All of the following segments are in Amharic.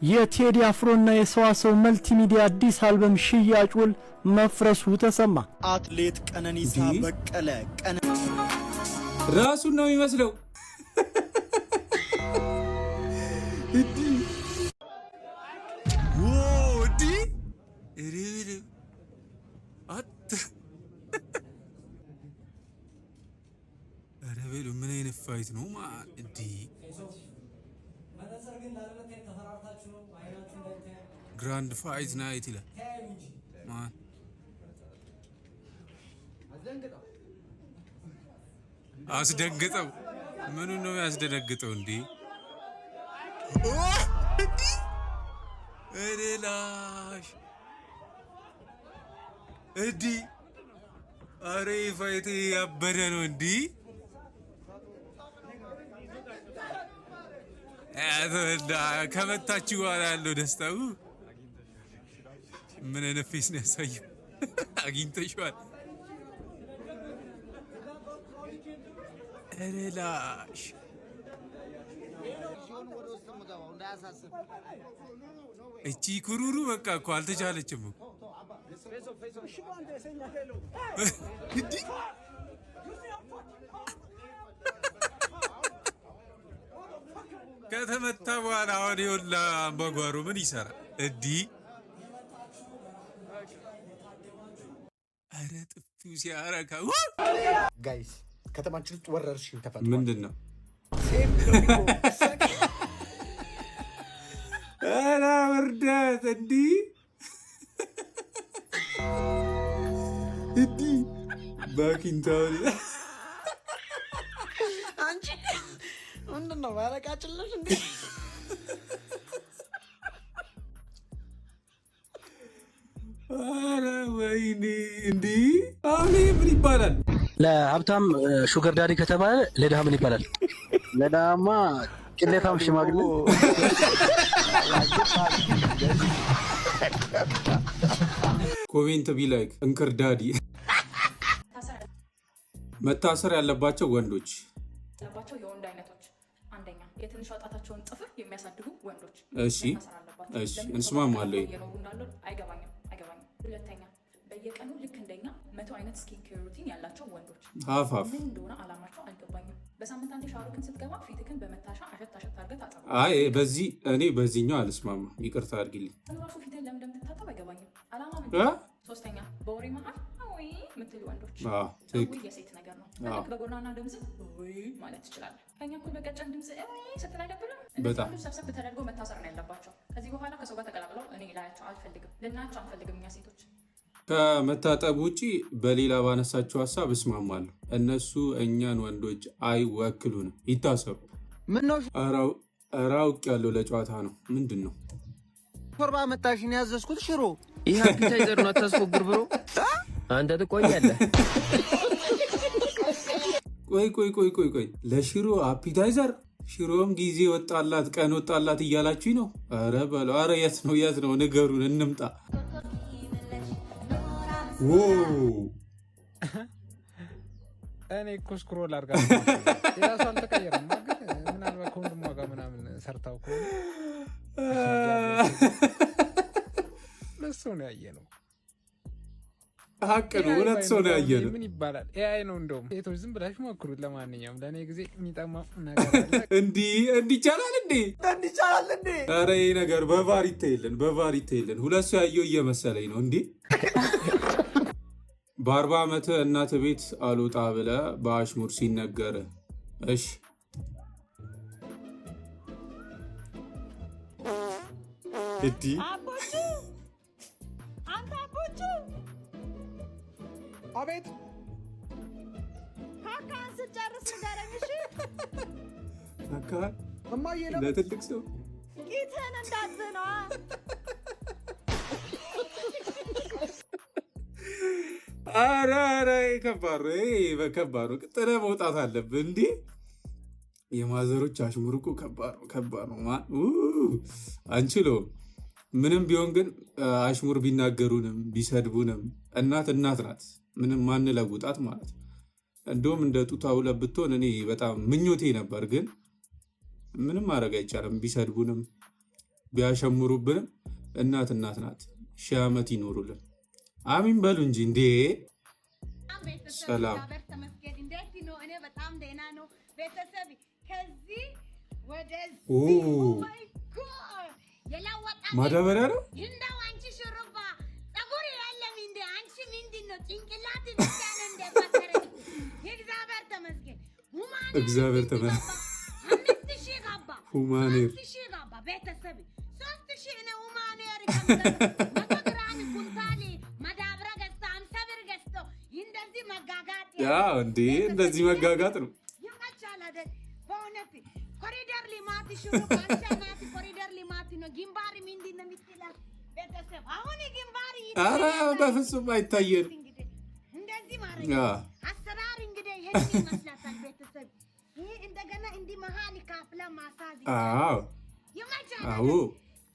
የቴዲ አፍሮና የሰዋሰው መልቲሚዲያ አዲስ አልበም ሽያጭ ውል መፍረሱ ተሰማ። አትሌት ቀነኒሳ በቀለ ራሱን ነው የሚመስለው። ምን አይነት ፋይት ነው ማዲ ግራንድ ፋይት ናይት ይላል ማን አስደንግጠው ምኑ ነው ያስደነግጠው እንዴ እሬላሽ እዲ አሬ ፋይት ያበደ ነው እንዴ ከመታችሁ በኋላ ያለው ደስታው ምን አይነት ፌስ ነው ያሳየው? አግኝተሽዋል? እላሽ እቺ ኩሩሩ በቃ እኮ አልተቻለችም እኮ ከተመታ በኋላ አሁን ይኸውልህ አምባጓሮ ምን ይሰራል? እዲ አረ ጥፊው ሲያረካ ጋይስ ከተማችን ውስጥ ወረርሽኝ ተፈጥሯል። ምንድነው? አረ ወርዳት እንዲ ባኪንታው አንቺ ምንድነው ባለቃጭልሽ እንዴ? አረ ወይኔ እንዲ አሁን ምን ይባላል? ለሀብታም ሹገር ዳዲ ከተባለ ለድሃ ምን ይባላል? ለድሃማ ቅሌታም ሽማግሌ። ኮሜንት ቢ ላይክ እንክርዳዲ መታሰር ያለባቸው ወንዶች የወንድ አይነቶች አንደኛ የትንሽ ወጣታቸውን ጥፍር የሚያሳድጉ ወንዶች። እሺ እሺ እንስማማለን። አይገባኝም። ሁለተኛ በየቀኑ ልክ እንደኛ 100 አይነት ስኪን ኬር ሩቲን ያላቸው ወንዶች። አፋፍ ምን እንደሆነ አላማቸው አልገባኝም። በሳምንት አንዴ ሻወርክን ስትገባ ፊትክን በመታሻ አሸት አድርገህ ታጠብ። አይ በዚህኛው አልስማማ፣ ይቅርታ አድርጊልኝ። ራሱ ፊትህን ለምን እንደምትታጠብ አይገባኝም። አላማ ምንድነው? ሶስተኛ በወሬ መሀል ወይ የምትሉ ወንዶች። የሴት ነገር ነው። በጎናና ድምጽ ወይ ማለት ትችላለህ። ከኛ እኮ በቀጨን ድምጽ ስትል አይደብርም? በጣም ሰብሰብ ተደርገው መታሰር ነው ያለባቸው። ከዚህ በኋላ ከሰው ጋር ተቀላቅለው እኔ ላያቸው አልፈልግም፣ ልናያቸው አንፈልግም። እኛ ሴቶች ከመታጠብ ውጪ በሌላ ባነሳቸው ሀሳብ እስማማለሁ። እነሱ እኛን ወንዶች አይወክሉንም፣ ይታሰሩ። ምን ነው አራውቅ ያለው ለጨዋታ ነው። ምንድን ነው ሾርባ መጣሽን ያዘዝኩት ሽሮ። ይሄ አፒታይዘር ነው። አታስፎግር ብሎ አንተ ትቆያለህ። ቆይ ለሽሮ አፒታይዘር? ሽሮም ጊዜ ወጣላት ቀን ወጣላት እያላችሁኝ ነው? አረ በለው። አረ የት ነው ንገሩን፣ እንምጣ። እኔ እኮ ስክሮል አድርጋ የራሱ አልተቀየረም። ምናልባት ከወንድሟ ጋር ምናምን ሰርታው ከሆነ ለሱ ነው ያየነው። ሀቅ ነው፣ ሁለት ሰው ነው ያየነው። ምን ይባላል? ኤአይ ነው እንደውም። ሴቶች ዝም ብላችሁ ሞክሩት። ለማንኛውም ለእኔ ጊዜ የሚጠማ ነገር አለ። እንዲህ ይቻላል እንዴ? ኧረ ይሄ ነገር በቫር ይታየለን። ሁለት ሰው ያየው እየመሰለኝ ነው። እንዲህ በ40 ዓመት እናት ቤት አልወጣ ብለህ በአሽሙር ሲነገር እሺ እዲ አቤት ካካን ስጨርስ ንገረኝ እሺ። ካካ እማዬ ለትልቅ ሰው ቂትህን እንዳትበላ። አረ ከባድ ነው። ጥለህ መውጣት አለብህ። እንዲህ የማዘሮች አሽሙር እኮ ከባድ ነው። አንችለውም። ምንም ቢሆን ግን አሽሙር ቢናገሩንም ቢሰድቡንም እናት ናት። ምንም ማንለውጣት ማለት ነው። እንደውም እንደ ጡት አውለህ ብትሆን እኔ በጣም ምኞቴ ነበር፣ ግን ምንም ማድረግ አይቻልም። ቢሰድቡንም ቢያሸምሩብንም እናት ናት። ሺህ ዓመት ይኖሩልን። አሚን በሉ እንጂ እንዴ። ሰላም ማዳበሪያ ነው። እግዚአብሔር ተመስገን። ሁማኔር ያው እንዴ እንደዚህ መጋጋጥ ነው። ኮሪደር ሊማት ሽሩ ካንቻናት ኮሪደር ሊማት ነው። ግንባር ምንድን ነው የምትላት ቤተሰብ? አሁን ግንባር ኧረ በፍጹም አይታየንም። እንደዚህ ማረግ አሰራር እንግዲህ ይሄን ይመስላል ቤተሰብ። ይሄ እንደገና እንዲህ መሀል ካፍለ ማሳጅ አዎ አዎ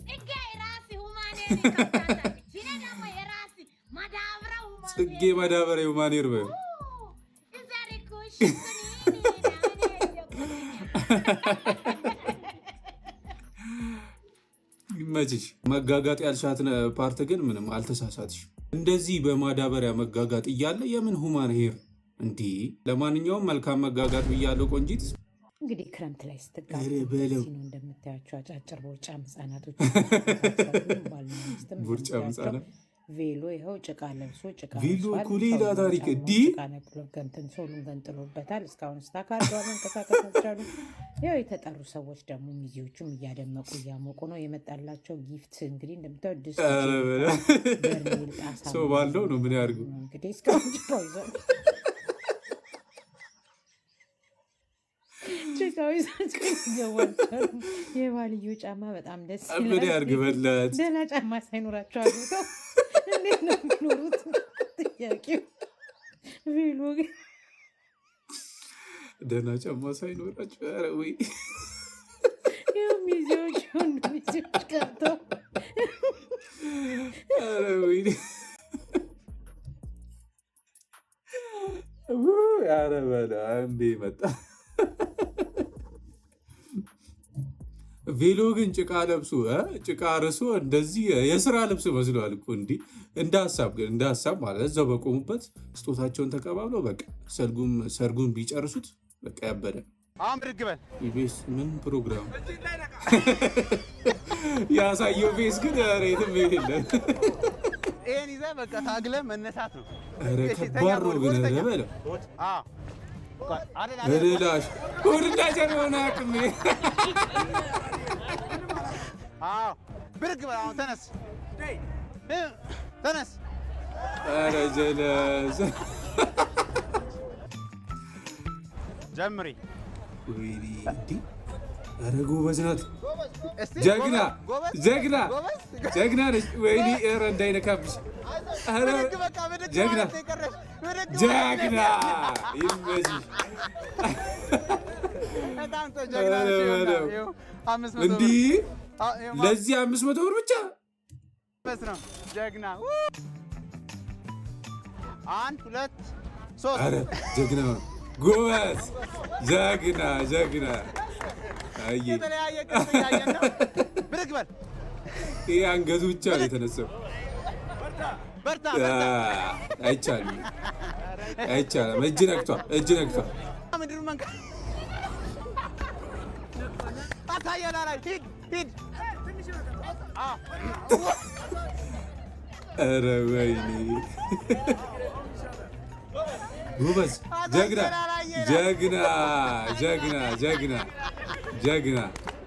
ጽጌ ራስ ሁማኔ ይካታታ ሲነ ደግሞ የራስ ማዳብራ ሁማኔ ጽጌ ማዳበሪያ ሁማኔር በይ እዛሬ ኮሽ ይመችሽ። መጋጋጥ ያልሻት ፓርት ግን ምንም አልተሳሳትሽ። እንደዚህ በማዳበሪያ መጋጋጥ እያለ የምን ሁማን ሄር እንዲህ። ለማንኛውም መልካም መጋጋጥ ብያለሁ ቆንጂት። እንግዲህ ክረምት ላይ ስትጋቡ እንደምታያቸው አጫጭር ቦርጫም ህጻናቶች ቦርጫም ህጻናት ቬሎ ይኸው ጭቃ ለብሶ ጭቃ ቬሎ ኩሌላ ታሪክ ዲ ከንትን ሶሉን ገንጥሎበታል። እስካሁን ስታካርዷል መንቀሳቀስ አልቻሉ። ያው የተጠሩ ሰዎች ደግሞ ሚዜዎቹም እያደመቁ እያሞቁ ነው። የመጣላቸው ጊፍት እንግዲህ እንደምታዩ ድስት በርሜል ጣሳ ሰው ባለው ነው ምን ያርጉ እንግዲህ እስካሁን ጭቃው ይዘው ጭቃው ይዘው የባልዮ ጫማ በጣም ደስ ይላል። ምን ያርግበለት ደህና ጫማ ሳይኖራቸው አሉተው እንዴት ነው የሚኖሩት? ጥያቄው ቬሎ ግን ደህና ጫማ ሳይኖራቸው ኧረ ወይ ይኸው ሚዜዎች ወንድ ሚዜዎች ቀርተው ኧረ ወይ ኧረ በለ አንዴ መጣ። ቬሎ ግን ጭቃ ለብሶ ጭቃ ርሶ እንደዚህ የስራ ልብስ መስሏል እኮ እንዲህ እንደ ሀሳብ ማለት እዛው በቆሙበት ስጦታቸውን ተቀባብለው በቃ ሰርጉን ቢጨርሱት በቃ ያበደ። ኢቢኤስ ምን ፕሮግራም ያሳየው ፌስ ግን ሬትም የለ። ይሄን ይዘህ በቃ ታግለህ መነሳት ነው። ኧረ ከባድ ነው ግን በለው ላሽ ሁድና ጀርሆነ አቅሜ ብርግ በል አሁን ተነስ ተነስ። ኧረ ጀለስ ጀምሪ። ወይኔ እንዲህ ኧረ ጎበዝ ናት። ጀግና ነች። ወይኔ ኧረ እንዳይነካብሽ። ኧረ ጀግና ይመችሽ። እንዲህ ለዚህ 500 ብር ብቻ ጀግና። 1 2 3 ኧረ ጀግና ጎበዝ ጀግና የተለያየ ቅርጽ እያየን ነው። ብድግ በል። ይሄ አንገቱ ብቻ ነው የተነሳው። በርታ። አይቻልም። እጅ ነክቷል። ምንድን መንካ አታየላ ላይ ሂድ። ኧረ ወይኔ ጎበዝ ጀግና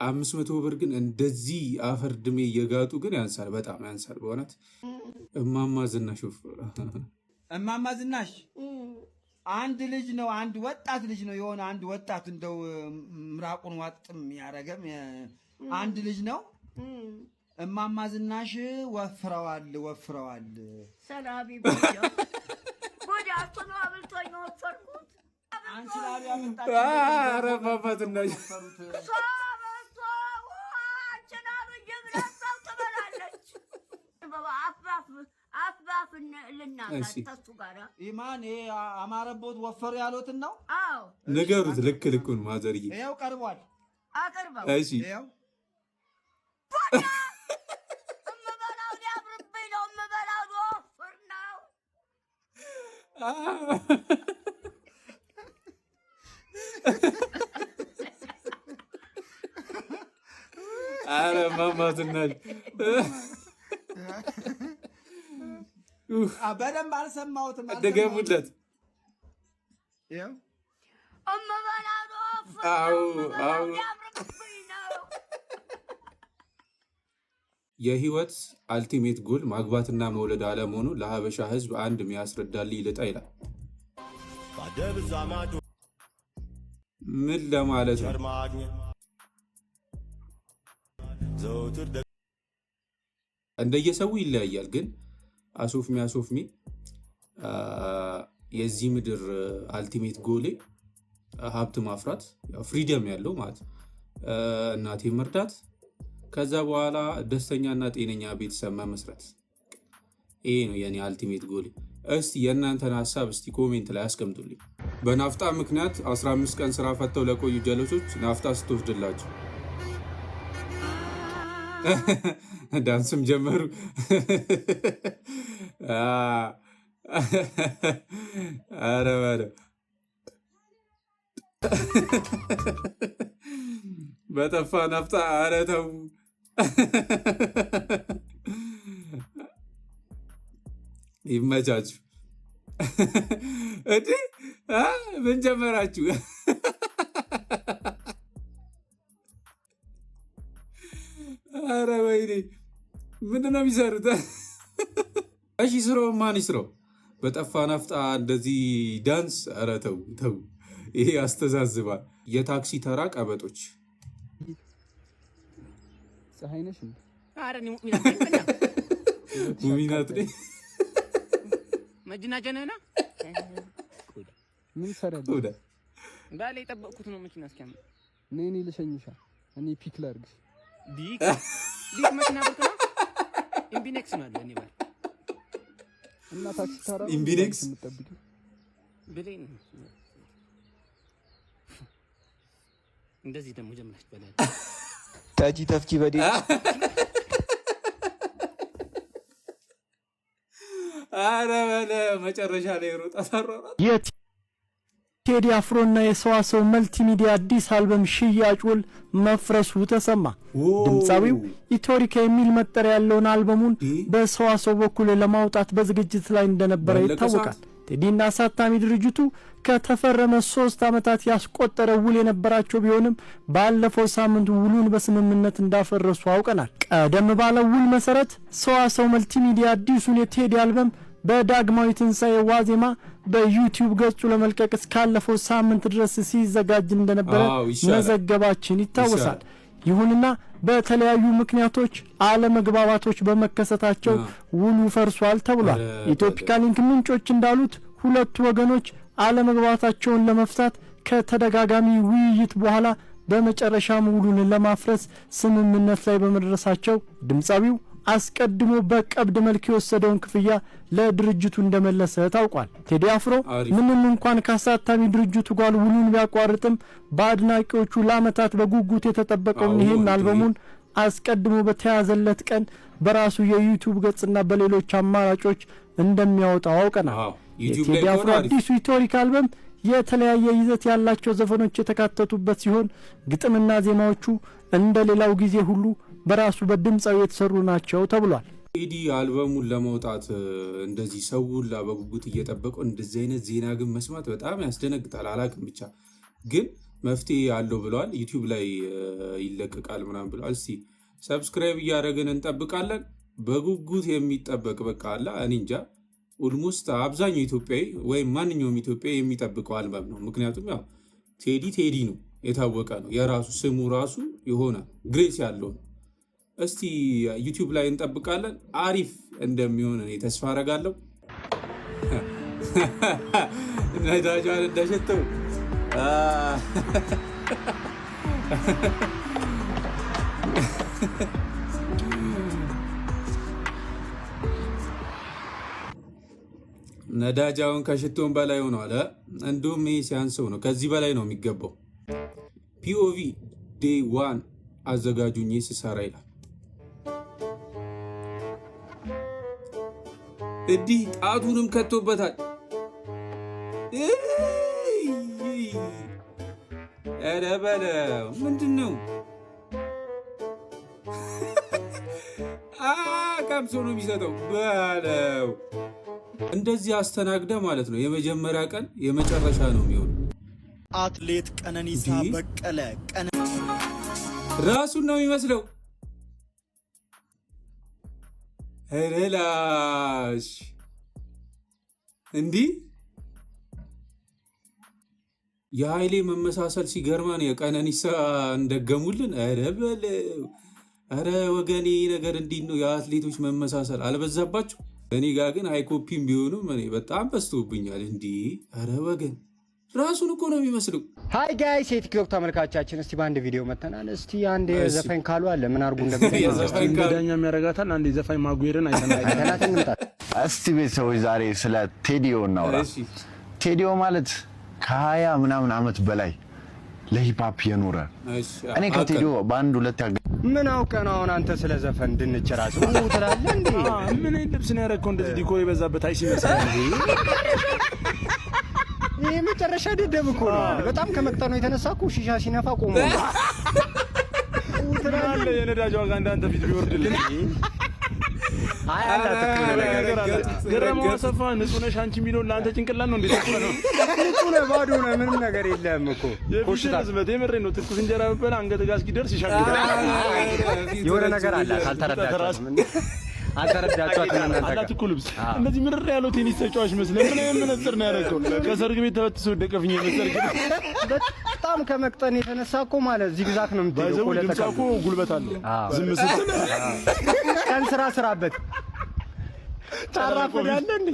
500 ብር ግን እንደዚህ አፈር ድሜ እየጋጡ ግን ያንሳል፣ በጣም ያንሳል በእውነት። እማማ ዝናሽ አንድ ልጅ ነው፣ አንድ ወጣት ልጅ ነው። የሆነ አንድ ወጣት እንደው ምራቁን ዋጥም ያረገም አንድ ልጅ ነው። እማማ ዝናሽ ወፍረዋል። ሰላቢ ቦዳ አጥኖ አብልቶኝ ነው ወፈርኩት። አንቺ ላቢ አመጣች። ኧረ እማማ ዝናሽ ኢማን አማረቦት ወፈሩ ያሉትን ነው። አዎ ንገሩት። ልኩን ማዘርዬ ይኸው ቀርቧል። አቅርበው። እሺ ይኸው አረ ማማዝናል በደንብ አልሰማሁትም። ደገሙለት። የህይወት አልቲሜት ጎል ማግባትና መውለድ አለመሆኑ ለሀበሻ ህዝብ አንድ የሚያስረዳልኝ ልጣ ይላል። ምን ለማለት ነው? እንደየሰው ይለያያል። ግን አሶፍሚ የዚህ ምድር አልቲሜት ጎሌ ሀብት ማፍራት፣ ፍሪደም ያለው ማለት እናቴ መርዳት፣ ከዛ በኋላ ደስተኛና ጤነኛ ቤተሰብ መመስረት። ይሄ ነው የኔ አልቲሜት ጎሌ። እስቲ የእናንተን ሀሳብ እስቲ ኮሜንት ላይ አስቀምጡልኝ። በናፍጣ ምክንያት 15 ቀን ስራ ፈተው ለቆዩ ጀለሶች ናፍጣ ስትወስድላቸው ዳንስም ጀመሩ። አረ በጠፋ ናፍጣ። አረ ተው ይመቻችሁ። እንዴ ምን ጀመራችሁ? አረ ወይኔ ምንድን ነው የሚሰሩት? እሺ ስራው ማን ይስራው? በጠፋ ናፍጣ እንደዚህ ዳንስ። አረ ተው ተው፣ ይሄ ያስተዛዝባል። የታክሲ ተራ ቀበጦች ፀሐይነሽ እንዴ? አረ ሙሚናት ነኝ። መኪና ጀነና ምን ሰራለ? ባለ የጠበቅኩት ነው መኪና እስኪያመጣ። ነኝ ልሸኝሻ። እኔ ፒክ ላድርግሽ። ዲክ መኪና ብርቅ ነው። ኢምቢኔክስ ነው ያለው። እኔ ባል እና ታክሲ ተራ ኢምቢኔክስ የምትጠብቂው ብሌን እንደዚህ ደግሞ ጀምራች በላይ ታጂ ተፍጂ በዲ አረ በለ መጨረሻ ላይ ሮጣ ታሯራ። የቴዲ አፍሮና የሰዋሰው መልቲሚዲያ አዲስ አልበም ሽያጭ ውል መፍረሱ ተሰማ። ድምፃዊው ኢትዮሪካ የሚል መጠሪያ ያለውን አልበሙን በሰዋሰው በኩል ለማውጣት በዝግጅት ላይ እንደነበረ ይታወቃል። ቴዲና አሳታሚ ድርጅቱ ከተፈረመ 3 ዓመታት ያስቆጠረ ውል የነበራቸው ቢሆንም ባለፈው ሳምንት ውሉን በስምምነት እንዳፈረሱ አውቀናል። ቀደም ባለው ውል መሰረት ሰዋሰው መልቲሚዲያ አዲሱን የቴዲ አልበም በዳግማዊ ትንሣኤ ዋዜማ በዩቲዩብ ገጹ ለመልቀቅ እስካለፈው ሳምንት ድረስ ሲዘጋጅ እንደነበረ መዘገባችን ይታወሳል። ይሁንና በተለያዩ ምክንያቶች አለመግባባቶች በመከሰታቸው ውሉ ፈርሷል ተብሏል። ኢትዮፒካ ሊንክ ምንጮች እንዳሉት ሁለቱ ወገኖች አለመግባባታቸውን ለመፍታት ከተደጋጋሚ ውይይት በኋላ በመጨረሻም ውሉን ለማፍረስ ስምምነት ላይ በመድረሳቸው ድምፃዊው አስቀድሞ በቀብድ መልክ የወሰደውን ክፍያ ለድርጅቱ እንደመለሰ ታውቋል። ቴዲ አፍሮ ምንም እንኳን ከአሳታሚ ድርጅቱ ጋር ውሉን ቢያቋርጥም በአድናቂዎቹ ለዓመታት በጉጉት የተጠበቀውን ይህን አልበሙን አስቀድሞ በተያዘለት ቀን በራሱ የዩቲዩብ ገጽና በሌሎች አማራጮች እንደሚያወጣው አውቀናል። የቴዲ አፍሮ አዲሱ ኢትዮሪካ አልበም የተለያየ ይዘት ያላቸው ዘፈኖች የተካተቱበት ሲሆን ግጥምና ዜማዎቹ እንደ ሌላው ጊዜ ሁሉ በራሱ በድምፃዊ የተሰሩ ናቸው ተብሏል። ቴዲ አልበሙን ለማውጣት እንደዚህ ሰው ሁላ በጉጉት እየጠበቀው እንደዚህ አይነት ዜና ግን መስማት በጣም ያስደነግጣል። አላቅም ብቻ ግን መፍትሄ አለው ብለዋል። ዩቲዩብ ላይ ይለቀቃል ምናምን ብለዋል። እስቲ ሰብስክራይብ እያደረግን እንጠብቃለን። በጉጉት የሚጠበቅ በቃ አለ እኔ እንጃ ኦልሞስት አብዛኛው ኢትዮጵያዊ ወይም ማንኛውም ኢትዮጵያዊ የሚጠብቀው አልበም ነው። ምክንያቱም ያው ቴዲ ነው፣ የታወቀ ነው። የራሱ ስሙ ራሱ የሆነ ግሬስ ያለው ነው። እስቲ ዩቲዩብ ላይ እንጠብቃለን። አሪፍ እንደሚሆን እኔ ተስፋ አረጋለሁ። ነዳጇን እንደሸተው ነዳጃውን ከሽቶን በላይ ሆኗል። እንዲሁም ይህ ሲያንሰው ነው፣ ከዚህ በላይ ነው የሚገባው። ፒኦቪ ዴይ ዋን አዘጋጁኝ ስሰራ ይላል። እንዲህ ጣቱንም ከቶበታል። ኧረ በለው ምንድን ነው? ቀምሶ ነው የሚሰጠው በለው። እንደዚህ አስተናግደ ማለት ነው። የመጀመሪያ ቀን የመጨረሻ ነው የሚሆነው። አትሌት ቀነኒሳ በቀለ ራሱን ነው የሚመስለው። ላሽ እንዲህ የኃይሌ መመሳሰል ሲገርማን የቀነኒሳ እንደገሙልን። ኧረ በለው ኧረ ወገኔ ነገር እንዲህ ነው። የአትሌቶች መመሳሰል አልበዛባቸው? እኔ ጋር ግን ሃይኮፒም ቢሆኑም እኔ በጣም በዝቶብኛል። እንዲህ ኧረ ወገን ራሱን እኮ ነው የሚመስለው። ሃይ ጋይስ የቲክቶክ ተመልካቾቻችን፣ እስቲ በአንድ ቪዲዮ መተናል። እስቲ አንድ ዘፋኝ ካሉ አለ ምን አርጉ እንደዳኛ የሚያረጋታል። አንድ ዘፋኝ ማጉየርን አይተናል እንምጣ። እስቲ ቤተሰቦች ዛሬ ስለ ቴዲዮ እናውራ። ቴዲዮ ማለት ከ20 ምናምን ዓመት በላይ ለሂፕሆፕ የኖረ እኔ ከቴዲዮ በአንድ ሁለት ምን አውቀህ ነው አሁን አንተ ስለ ዘፈን ድንች ራስ ነው ትላለህ እንዴ? ምን ልብስ ነው ያደረከው እንደዚህ ዲኮር የበዛበት አይሲ መሰለህ እንዴ? ይሄ መጨረሻ ደደብ እኮ ነው። በጣም ከመቅጠኑ የተነሳ እኮ ሺሻ ሲነፋ ቆሞ ትላለህ። የነዳጅ ዋጋ እንዳንተ ፊት ቢወርድልኝ አይ ገረመው አሰፋ ንጹህ ነሽ አንቺ የሚለውን ለአንተ ጭንቅላት ነው እንዴ? ንጹህ ነህ ባዶ ነህ ምንም ነገር የለም እኮ ኮሽታ ዝመት የምሬን ነው። ትኩስ እንጀራ በበላ አንገት ጋር እስኪደርስ ይሻላል። የሆነ ነገር አለ ካልተረዳችሁ አልተረዳችኋትም። አላት እኮ ልብስ እንደዚህ ምርር ያለው ቴኒስ ተጫዋች መስለህ ምን መነጽር ነው ያደረገው? ከሰርግ ቤት ተበጥሶ ወደቀፍኝ መሰርግ በጣም ከመቅጠን የተነሳ እኮ ማለት ዚግዛክ ነው የምትሄደው እኮ ለተካ እኮ ጉልበት አለው። ዝም ስትል ቀን ስራበት ታራፍዳለህ እንዴ?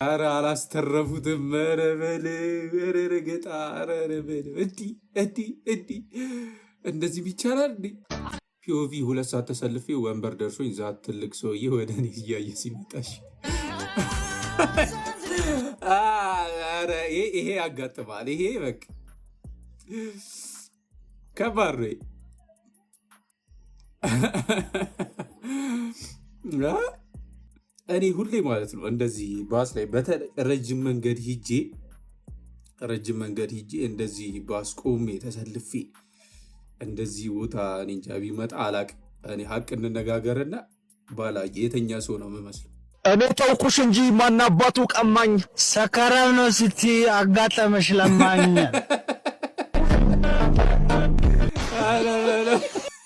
ኧረ አላስተረፉትም። ኧረ በለው ኧረ ረገጣ ኧረ በለው እንዲህ እንደዚህ ይቻላል እንዴ? ፒኦቪ 2 ሰዓት ተሰልፌ ወንበር ደርሶኝ ዛት ትልቅ ሰውዬ ወደ እኔ እያየ ሲመጣሽ ይሄ ያጋጥማል። ይሄ በቃ ከባድ ነው። እኔ ሁሌ ማለት ነው እንደዚህ ባስ ላይ በተለይ ረጅም መንገድ ሂጄ እንደዚህ ባስ ቆሜ ተሰልፌ እንደዚህ ቦታ እኔ እንጃ ቢመጣ አላቅም። እኔ ሀቅ እንነጋገርና ባላየ የተኛ ሰው ነው የምመስለው። እኔ ተውኩሽ እንጂ ማናባቱ ቀማኝ። ሰከራም ነው ስቲ አጋጠመሽ ለማኝ